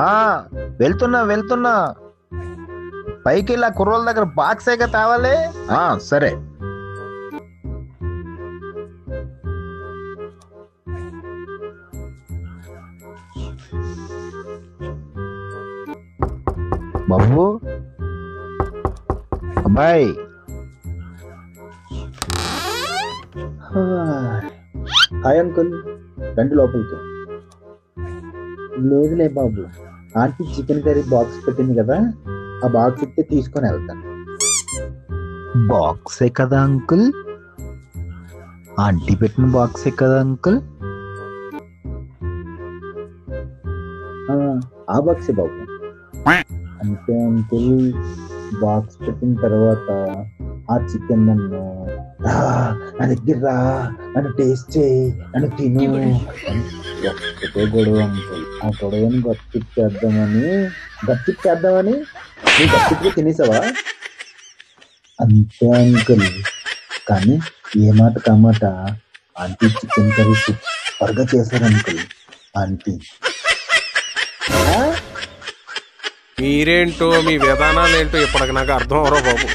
ఆ వెళ్తున్నా వెళ్తున్నా. పైకి వెళ్ళి ఆ కుర్రోళ్ళ దగ్గర బాక్స్ ఏగా తేవాలి. సరే. బాబు, అబ్బాయి. హాయ్ అంకుల్, రండి లోపలికి. లేదులే బాబు, ఆంటీ చికెన్ కర్రీ బాక్స్ పెట్టింది కదా, ఆ బాక్స్ ఇస్తే తీసుకొని వెళ్తాను. బాక్సే కదా అంకుల్, ఆంటీ పెట్టిన బాక్సే కదా అంకుల్. ఆ బాక్సే బాబు. అంటే అంకుల్, బాక్స్ పెట్టిన తర్వాత ఆ చికెన్ నన్ను నా దగ్గర రా, నన్ను టేస్ట్ చేయి, నన్ను తిను ఒక్కటే గొడవ అంకుల్. ఆ గొడవని గట్టిచ్చేద్దామని నువ్వు గట్టిగా తినేసావా? అంతే అంకుల్. కానీ ఏ మాట కామాట ఆంటీ చికెన్ కర్రీ సూపర్గా చేశారు అంకుల్. ఆంటీ మీరేంటో మీ విధానాలు ఏంటో ఇప్పటికి నాకు అర్థం అవరో బాబు.